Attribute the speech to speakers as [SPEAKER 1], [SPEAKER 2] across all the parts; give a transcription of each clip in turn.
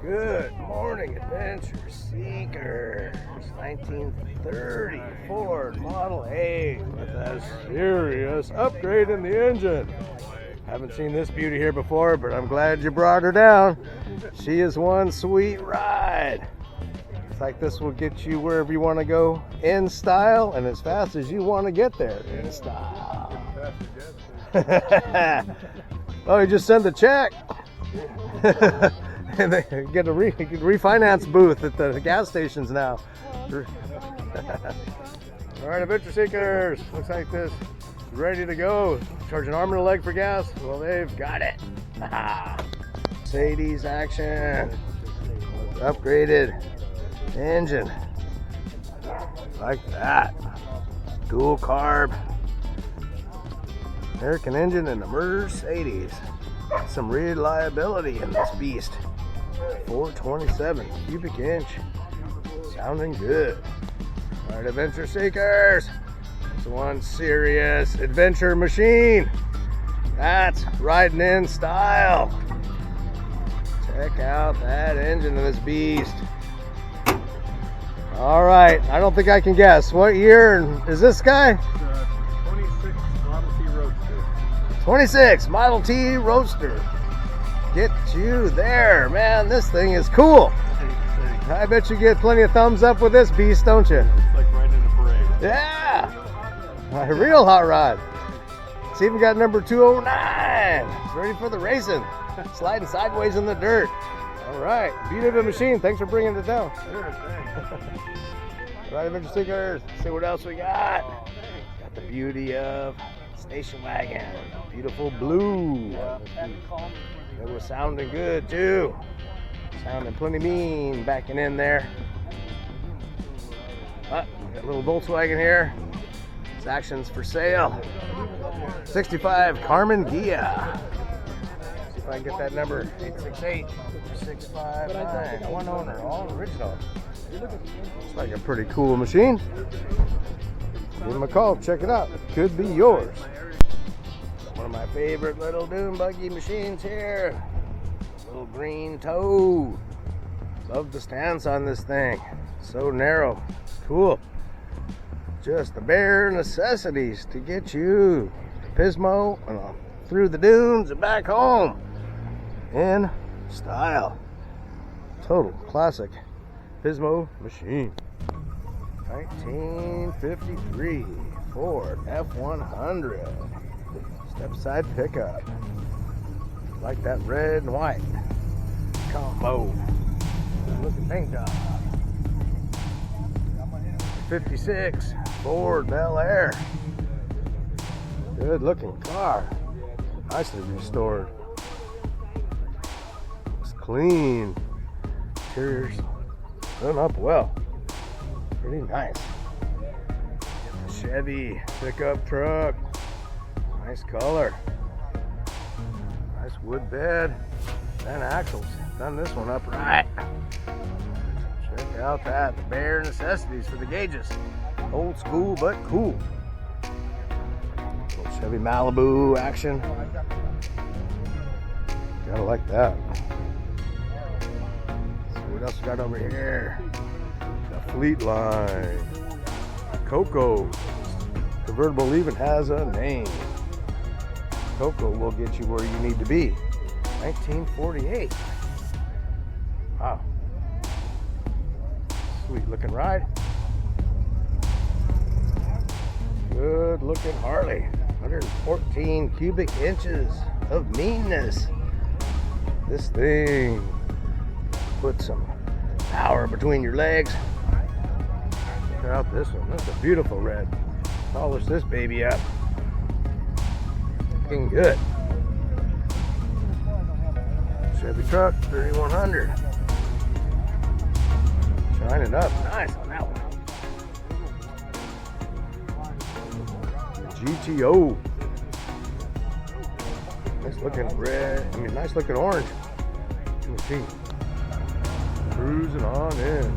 [SPEAKER 1] Good morning, adventure seekers. 1930 Ford Model A with a serious upgrade in the engine. Haven't seen this beauty here before, but I'm glad you brought her down. She is one sweet ride. Looks like this will get you wherever you want to go in style and as fast as you want to get there in style. Oh, you just sent a check. And they get a refinance booth at the gas stations now. All right, adventure seekers, looks like this is ready to go. Charge an arm and a leg for gas. Well, they've got it. Mercedes action. Upgraded engine. Like that. Dual carb. American engine and a Mercedes. Some reliability in this beast. 427 cubic inch. Sounding good. All right, adventure seekers. It's one serious adventure machine. That's riding in style. Check out that engine of this beast. All right, I don't think I can guess. What year is this guy?
[SPEAKER 2] 26 Model T Roadster.
[SPEAKER 1] 26 Model T Roadster. Get you there, man. This thing is cool. I bet you get plenty of thumbs up with this beast, don't you?
[SPEAKER 2] It's like riding in a parade.
[SPEAKER 1] Yeah, a real hot rod. It's even got number 209. It's ready for the racing. Sliding sideways in the dirt. All right, beauty of a machine. Thanks for bringing it down.
[SPEAKER 2] Sure, thanks.
[SPEAKER 1] All right, adventure seekers. Let's see what else we got. Got the beauty of station wagon. Beautiful blue. It was sounding good too. Sounding plenty mean backing in there. Got a little Volkswagen here. This action's for sale. 65 Carmen Ghia. See if I can get that number. 868-659. One owner, all original. It's like a pretty cool machine. Give them a call, check it out. Could be yours. One of my favorite little dune buggy machines here. Little green toe. Love the stance on this thing. So narrow. Cool. Just the bare necessities to get you to Pismo and through the dunes and back home in style. Total classic Pismo machine. 1953 Ford F100. Step side pickup. Like that red and white combo. Good looking paint job. 56 Ford Bel Air. Good looking car. Nicely restored. Looks clean. Interior's done up well. Pretty nice. Chevy pickup truck. Nice color. Nice wood bed and axles. Done this one up right. Check out that. The bare necessities for the gauges. Old school but cool. Little Chevy Malibu action. Gotta like that. Let's see what else we got over here. The Fleet Line. Coco. Convertible even has a name. Coco will get you where you need to be. 1948. Wow. Sweet looking ride. Good looking Harley. 114 cubic inches of meanness. This thing put some power between your legs. Check out this one. That's a beautiful red. Polish this baby up. Looking good. Chevy truck 3100. Shining up nice on that one. GTO. Nice looking red. Nice looking orange. Let me see. Cruising on in.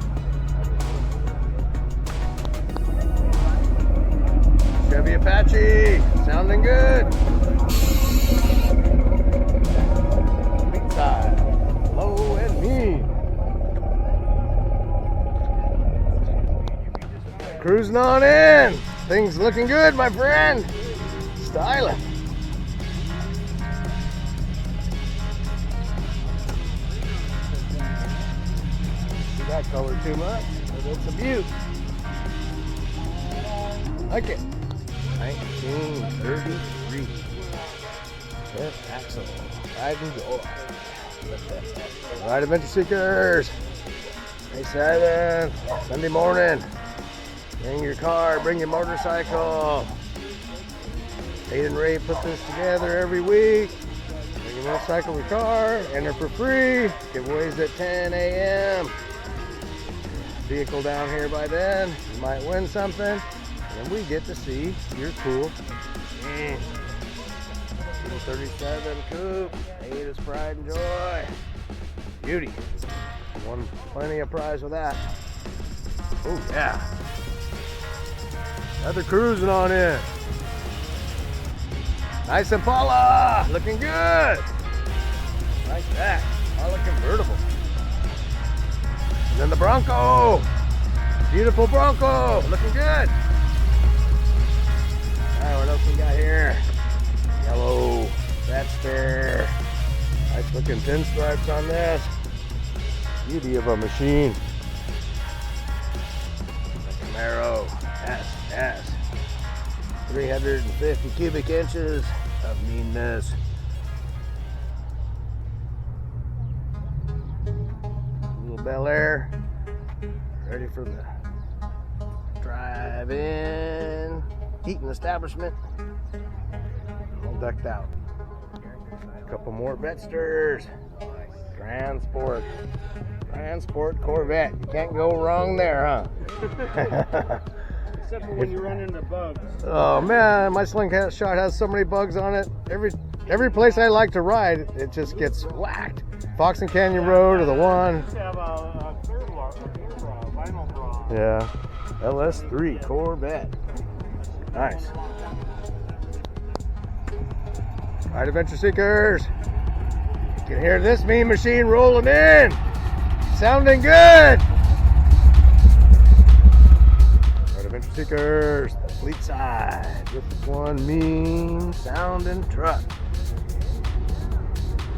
[SPEAKER 1] Chevy Apache. Sounding good. Side. Low and mean. cruising on in. Things looking good, my friend. Styling. See that color too much, but it's a beaut. Like it. 1933. Fifth axle. Ride and joy. Alright, Adventure Seekers. May 7th, Sunday morning. Bring your car, bring your motorcycle. Nate and Ray put this together every week. Bring your motorcycle or car, enter for free. Giveaways at 10 a.m. Vehicle down here by then. You might win something. And we get to see your cool 37 coupe. Nate is pride and joy. Beauty. Won plenty of prize with that. Oh yeah. Another cruising on in. Nice Impala. Looking good. Like that. Impala convertible. And then the Bronco. Beautiful Bronco. Looking good. Alright, what else we got here? Yellow. Vetster. Nice looking pinstripes on this. Beauty of a machine. The Camaro SS. 350 cubic inches of meanness. Little Bel Air. Ready for the drive-in. Heating establishment. All decked out. A couple more Vetsters. Transport Corvette. You can't go wrong there, huh?
[SPEAKER 2] Except for when you run into bugs.
[SPEAKER 1] Oh man, my Slingshot has so many bugs on it. Every place I like to ride, it just gets whacked. Fox and Canyon Road or the one.
[SPEAKER 2] Just have a clear vinyl bra.
[SPEAKER 1] Yeah. LS3 Corvette. Nice. All right, Adventure Seekers. You can hear this mean machine rolling in. Sounding good. All right, Adventure Seekers. The fleet side with one mean sounding truck.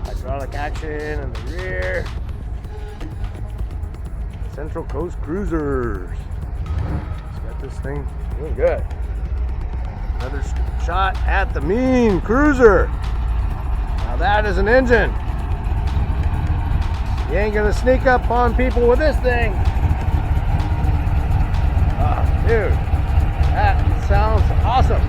[SPEAKER 1] Hydraulic action in the rear. Central Coast Cruisers. It's got this thing doing good. Another shot at the mean cruiser. Now that is an engine. You ain't gonna sneak up on people with this thing. Oh, dude, that sounds awesome.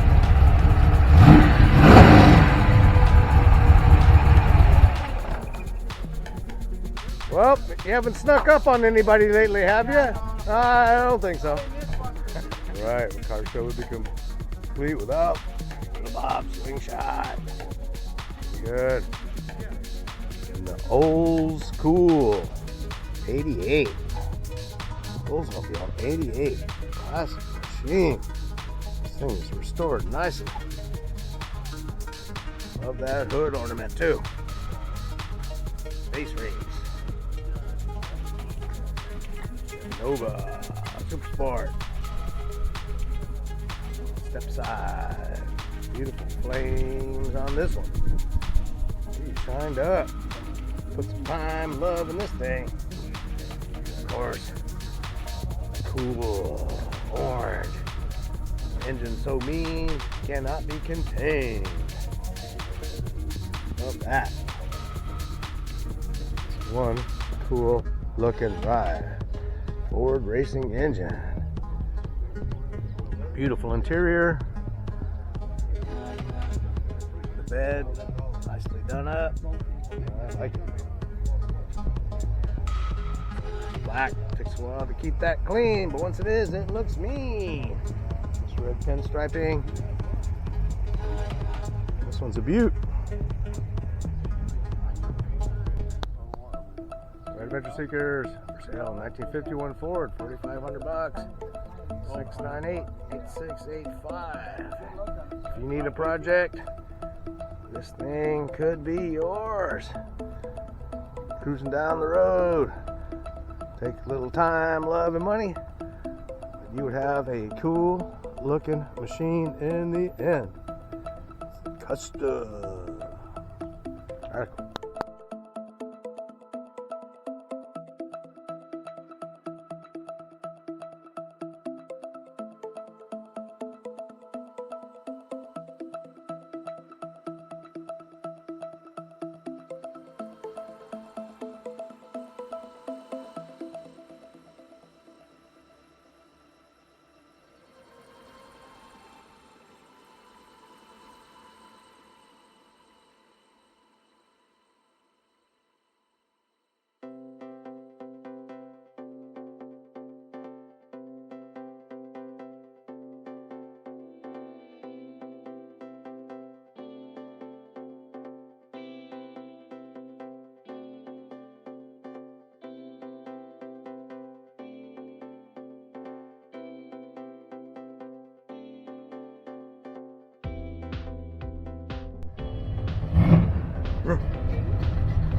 [SPEAKER 1] Well, you haven't snuck up on anybody lately, have you? I don't think so. Right, the car show would be complete without the Bob Slingshot. Good. And the Olds Cool 88. Oldsmobile 88. Classic machine. This thing is restored nicely. Love that hood ornament too. Space Race. Nova Super Sport. Step side. Beautiful flames on this one. She shined up. Put some time, love in this thing. Of course. Cool. Orange. Engine so mean, cannot be contained. Love that. It's one cool looking ride. Ford racing engine. Beautiful interior. The bed, nicely done up. I like it. Black, takes a while to keep that clean, but once it is, it looks mean. This red pinstriping. This one's a beaut. Red Adventure Seekers, for sale, 1951 Ford, $4,500. 698-8685. If you need a project, this thing could be yours. Cruising down the road. Take a little time, love, and money. you would have a cool looking machine in the end. Custom. Alright.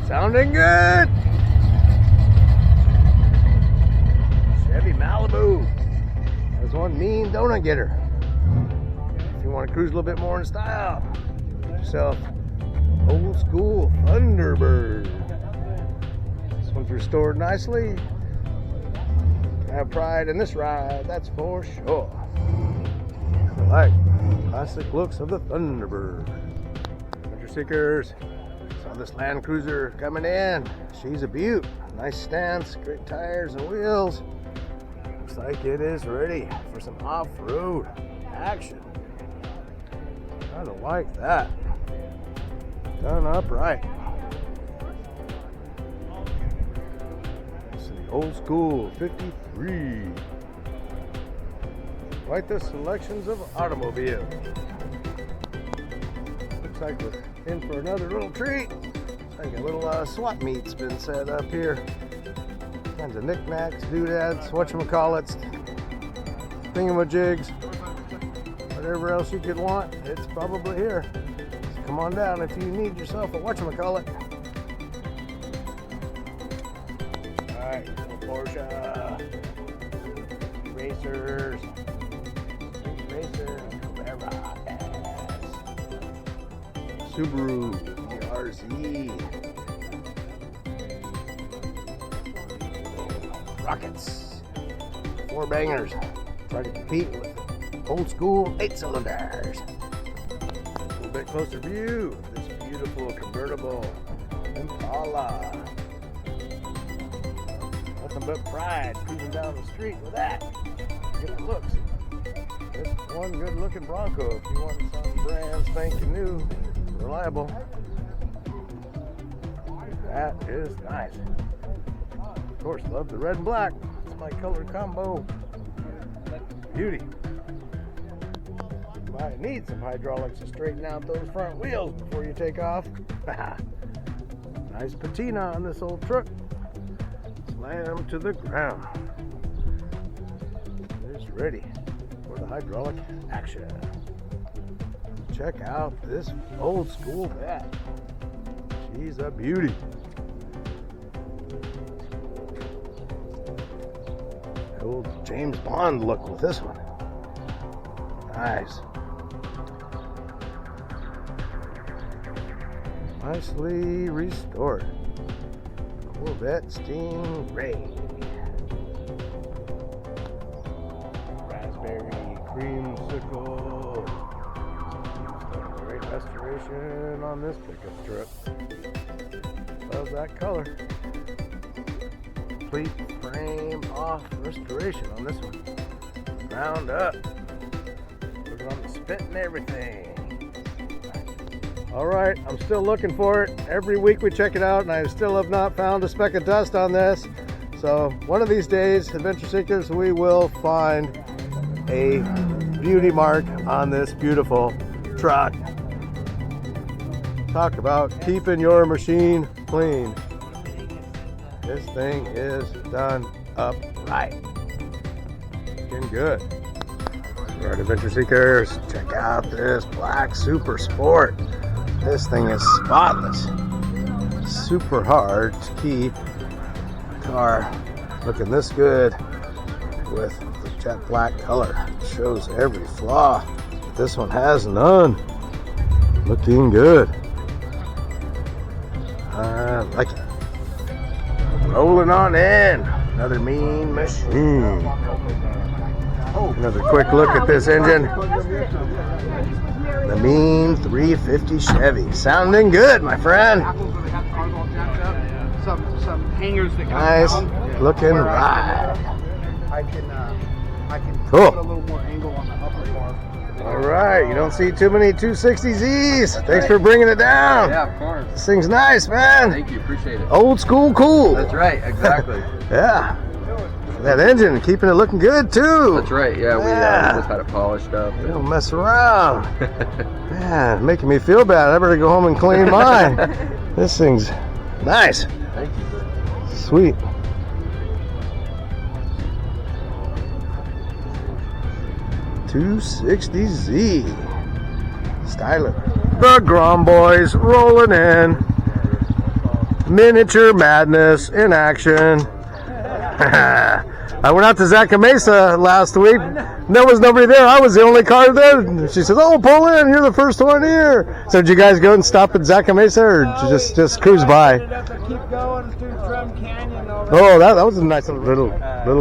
[SPEAKER 1] Sounding good. Chevy Malibu. There's one mean donut getter. If you want to cruise a little bit more in style, get yourself old school Thunderbird. This one's restored nicely. Have pride in this ride, that's for sure. I like classic looks of the Thunderbird. Adventure Seekers. Saw this Land Cruiser coming in. She's a beaut. Nice stance, great tires and wheels. Looks like it is ready for some off-road action. I don't like that. Done upright. This is the old school 53. Quite the selections of automobiles. Looks like we're in for another little treat. Looks like a little swap meet's been set up here. Kinds of knickknacks, doodads, whatchamacallits, thingamajigs, whatever else you could want, it's probably here. So come on down if you need yourself a whatchamacallit. Alright, Porsche, racers, Carrera, Subaru, RZ, rockets, 4 bangers, try to compete with old school 8 cylinders. A little bit closer view of this beautiful convertible Impala. Nothing but pride cruising down the street with that. Good looks. Just one good looking Bronco if you want something brand spanking new, reliable. That is nice. Of course, love the red and black. It's my color combo. Beauty. You might need some hydraulics to straighten out those front wheels before you take off. Nice patina on this old truck. Slam to the ground. It's ready for the hydraulic action. Check out this old school bat. She's a beauty. Old James Bond look with this one. Nice. Nicely restored. Corvette Stingray. Raspberry creamsicle. Great restoration on this pickup truck. Love that color. Complete frame off restoration on this one. Ground up. Put it on the spit and everything. Alright, I'm still looking for it. Every week we check it out and I still have not found a speck of dust on this. So one of these days, Adventure Seekers, we will find a beauty mark on this beautiful truck. Talk about keeping your machine clean. This thing is done up right. Looking good. Alright, Adventure Seekers, check out this black Super Sport. This thing is spotless. Super hard to keep a car looking this good with the jet black color. It shows every flaw. This one has none. Looking good. I like it. Rolling on in. Another mean machine. Another quick look at this engine. The mean 350 Chevy. Sounding good, my friend.
[SPEAKER 3] Some hangers that
[SPEAKER 1] Nice looking ride.
[SPEAKER 3] I can
[SPEAKER 1] Cool.
[SPEAKER 3] put a little more angle on the upper bar.
[SPEAKER 1] All right, you don't see too many 260Zs. Thanks for bringing it down.
[SPEAKER 4] Yeah, of course.
[SPEAKER 1] This thing's nice, man.
[SPEAKER 4] Thank you, appreciate it.
[SPEAKER 1] Old school cool.
[SPEAKER 4] That's right, exactly.
[SPEAKER 1] Yeah. That engine, keeping it looking good too.
[SPEAKER 4] That's right, yeah, we just had it polished up.
[SPEAKER 1] You don't mess around. Man, making me feel bad. I better go home and clean mine. This thing's nice.
[SPEAKER 4] Thank you.
[SPEAKER 1] Sweet. $260Z. Styling. The Grom Boys rolling in. Miniature madness in action. I went out to Zaca Mesa last week. There was nobody there. I was the only car there. She said, "Oh, pull in. You're the first one here." So did you guys go and stop at Zaca Mesa, or did you just cruise by?
[SPEAKER 3] Keep going through Drum Canyon over.
[SPEAKER 1] Oh, that was a nice little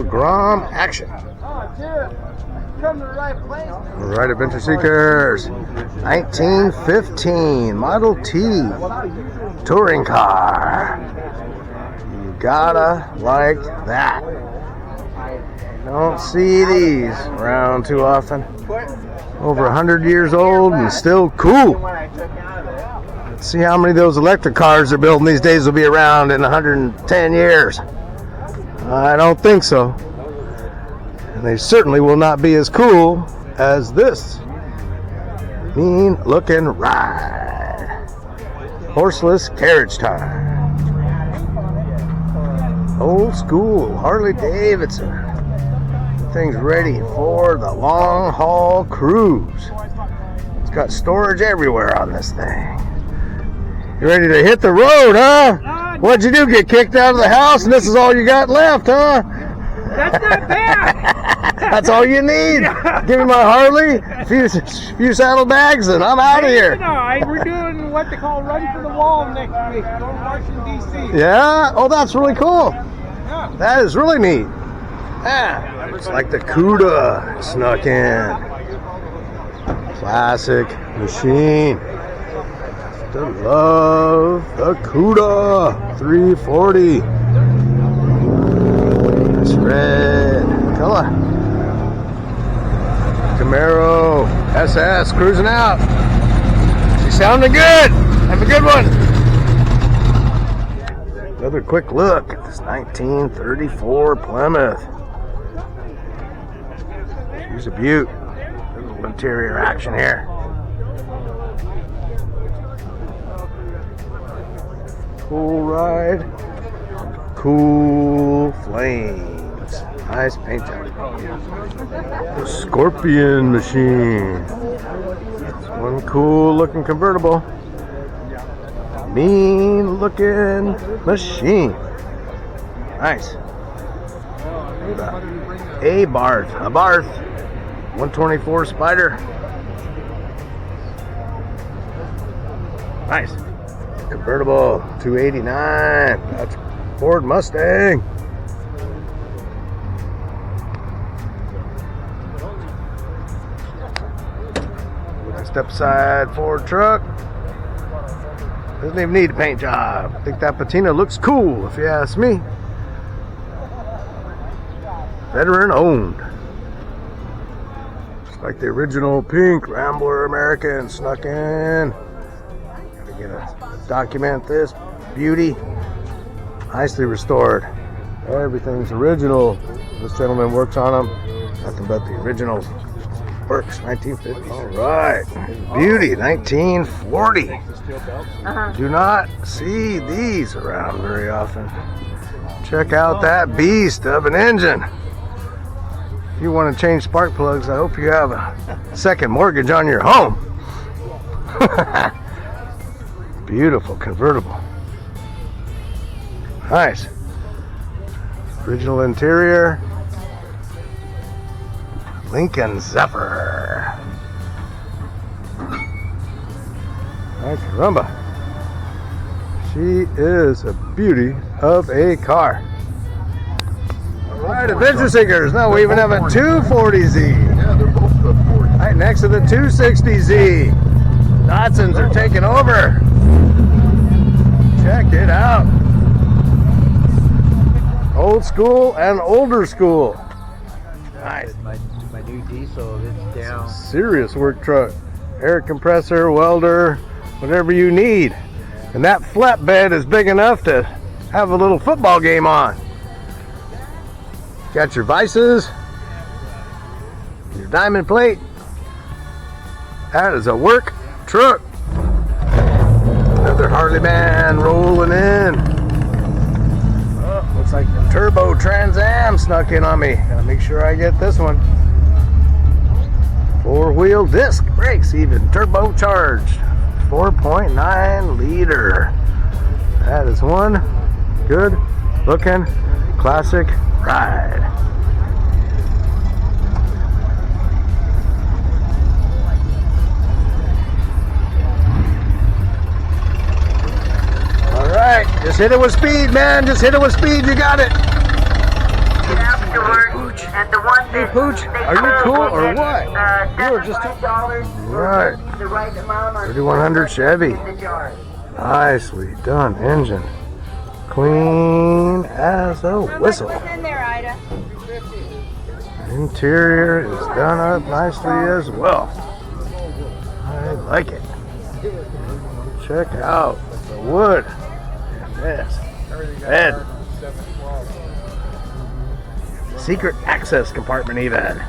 [SPEAKER 1] Grom action.
[SPEAKER 3] Oh, dude, come to the right place.
[SPEAKER 1] All right, Adventure Seekers. 1915 Model T touring car. You gotta like that. Don't see these around too often. Over 100 years old and still cool. Let's see how many of those electric cars they're building these days will be around in 110 years. I don't think so. And they certainly will not be as cool as this mean looking ride. Horseless carriage time. Old school Harley Davidson. Thing's ready for the long haul cruise. It's got storage everywhere on this thing. You ready to hit the road, huh? What'd you do? Get kicked out of the house and this is all you got left, huh?
[SPEAKER 3] That's not bad.
[SPEAKER 1] That's all you need. Give me my Harley, a few saddlebags, and I'm out of here.
[SPEAKER 3] We're doing what they call Run for the Wall next week. Going to Washington, D.C.
[SPEAKER 1] Yeah? Oh, that's really cool.
[SPEAKER 3] Yeah.
[SPEAKER 1] That is really neat. Yeah. Looks like the CUDA snuck in. Classic machine. To love the CUDA 340. Nice red color. Camaro SS cruising out. She's sounding good. Have a good one. Another quick look at this 1934 Plymouth. She's a beaut. Little interior action here. Cool ride. Cool flames. Nice paint job. The Scorpion machine. It's one cool looking convertible. Mean looking machine. Nice. A Barth. 124 Spider. Nice. Convertible 289. That's Ford Mustang. Step side Ford truck. Doesn't even need a paint job. I think that patina looks cool, if you ask me. Veteran owned. Looks like the original pink Rambler American snuck in. Gotta document this beauty. Nicely restored. Everything's original. This gentleman works on them. Nothing but the original works. 1950. All right. Beauty. 1940. Do not see these around very often. Check out that beast of an engine. If you want to change spark plugs, I hope you have a second mortgage on your home. Beautiful convertible. Nice. Original interior. Lincoln Zephyr. Ay, caramba. She is a beauty of a car. Alright, Adventure Seekers. Now we even have a 240Z.
[SPEAKER 4] Yeah, they're both the 40.
[SPEAKER 1] Right next to the 260Z. Datsuns are taking over. Check it out. Old school and older school. Nice.
[SPEAKER 3] My new diesel, it's down.
[SPEAKER 1] Serious work truck. Air compressor, welder, whatever you need. And that flatbed is big enough to have a little football game on. Got your vices, your diamond plate. That is a work truck. Another Harley man rolling in. Oh, looks like the turbo Trans Am snuck in on me. Gotta make sure I get this one. 4-wheel disc brakes, even turbocharged. 4.9 liter. That is one good looking classic ride. All right, just hit it with speed, man. Just hit it with speed. You got it.
[SPEAKER 5] Afterwards, and the one
[SPEAKER 1] Hey, Pooch, are you cool or what? You were just right.
[SPEAKER 5] The right amount on
[SPEAKER 1] 3100 Chevy.
[SPEAKER 5] the jar.
[SPEAKER 1] Nicely done engine. Clean as a whistle.
[SPEAKER 6] What's in there, Ida?
[SPEAKER 1] Interior is done up nicely as well. I like it. Check out the wood in this bed. Secret access compartment even.